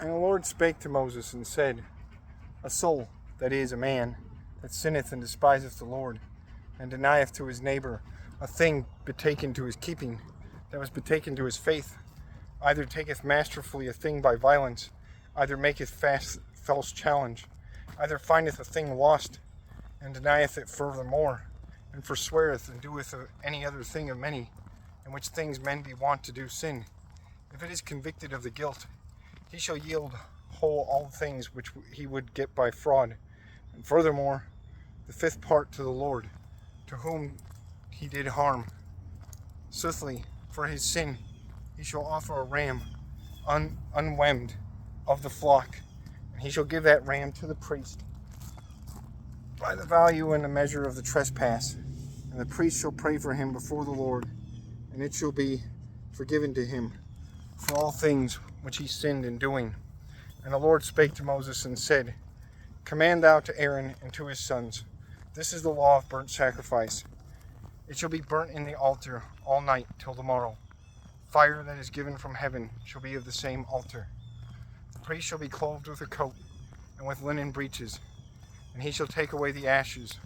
And the Lord spake to Moses and said, A soul, that is, a man, that sinneth and despiseth the Lord, and denieth to his neighbor a thing betaken to his keeping, that was betaken to his faith, either taketh masterfully a thing by violence, either maketh false challenge, either findeth a thing lost, and denieth it furthermore, and forsweareth and doeth any other thing of many, in which things men be wont to do sin. If it is convicted of the guilt, he shall yield whole all things which he would get by fraud, and furthermore the fifth part to the Lord, to whom he did harm. Soothly, for his sin, he shall offer a ram unwemmed of the flock, and he shall give that ram to the priest by the value and the measure of the trespass. And the priest shall pray for him before the Lord, and it shall be forgiven to him for all things which he sinned in doing. And the Lord spake to Moses and said, Command thou to Aaron and to his sons, this is the law of burnt sacrifice. It shall be burnt in the altar all night till the morrow. Fire that is given from heaven shall be of the same altar. The priest shall be clothed with a coat and with linen breeches, and he shall take away the ashes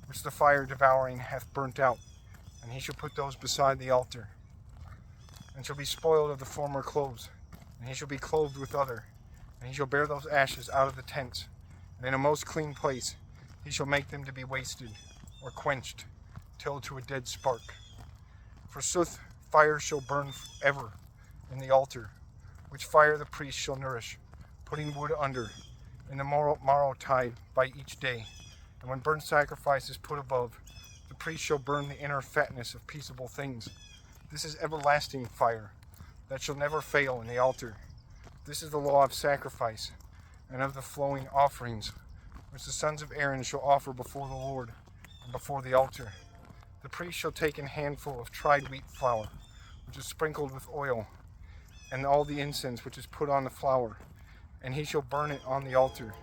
which the fire devouring hath burnt out, and he shall put those beside the altar, and shall be spoiled of the former clothes, and he shall be clothed with other, and he shall bear those ashes out of the tents, and in a most clean place he shall make them to be wasted, or quenched, till to a dead spark. Forsooth, fire shall burn ever in the altar, which fire the priest shall nourish, putting wood under, in the morrow tide by each day. And when burnt sacrifice is put above, the priest shall burn the inner fatness of peaceable things. This is everlasting fire, that shall never fail in the altar. This is the law of sacrifice, and of the flowing offerings, which the sons of Aaron shall offer before the Lord, and before the altar. The priest shall take an handful of tried wheat flour, which is sprinkled with oil, and all the incense which is put on the flour, and he shall burn it on the altar,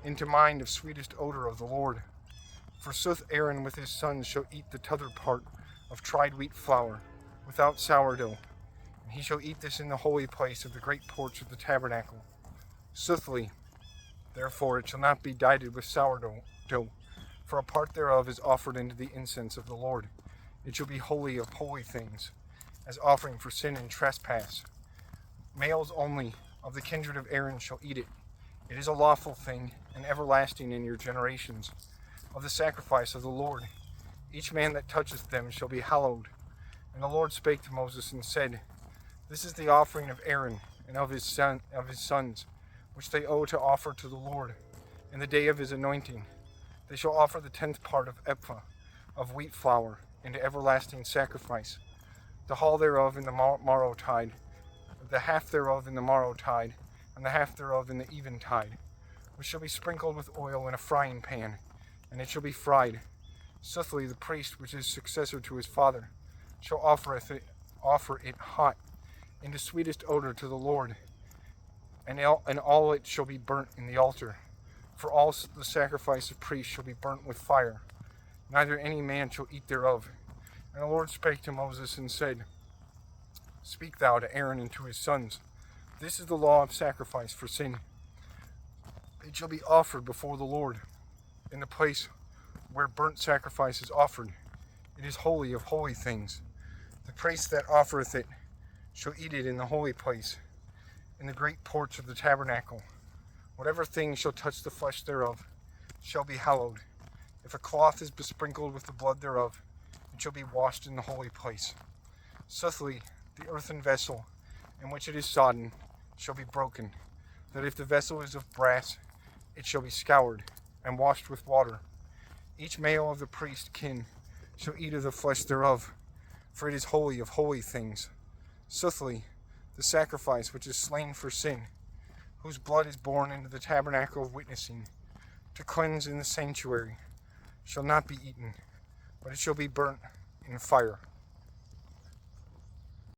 into mind of sweetest odor of the Lord. Forsooth, Aaron with his sons shall eat the t'other part of tried wheat flour, without sourdough, and he shall eat this in the holy place of the great porch of the tabernacle. Soothly, therefore, it shall not be dighted with sourdough, for a part thereof is offered into the incense of the Lord. It shall be holy of holy things, as offering for sin and trespass. Males only of the kindred of Aaron shall eat it. It is a lawful thing, and everlasting in your generations, of the sacrifice of the Lord. Each man that toucheth them shall be hallowed. And the Lord spake to Moses and said, This is the offering of Aaron and of his sons, which they owe to offer to the Lord in the day of his anointing. They shall offer the 10th part of ephah of wheat flour into everlasting sacrifice, the hull thereof in the morrow tide, the half thereof in the morrow tide, and the half thereof in the eventide, which shall be sprinkled with oil in a frying pan, and it shall be fried. Soothly, the priest, which is successor to his father, shall offer it hot, into sweetest odor to the Lord, and all it shall be burnt in the altar. For all the sacrifice of priests shall be burnt with fire, neither any man shall eat thereof. And the Lord spake to Moses and said, Speak thou to Aaron and to his sons, This is the law of sacrifice for sin. It shall be offered before the Lord, in the place where burnt sacrifice is offered. It is holy of holy things. The priest that offereth it shall eat it in the holy place, in the great porch of the tabernacle. Whatever thing shall touch the flesh thereof shall be hallowed. If a cloth is besprinkled with the blood thereof, it shall be washed in the holy place. Soothly, the earthen vessel in which it is sodden shall be broken, that if the vessel is of brass, it shall be scoured and washed with water. Each male of the priest's kin shall eat of the flesh thereof, for it is holy of holy things. Soothly, the sacrifice which is slain for sin, whose blood is borne into the tabernacle of witnessing, to cleanse in the sanctuary, shall not be eaten, but it shall be burnt in fire.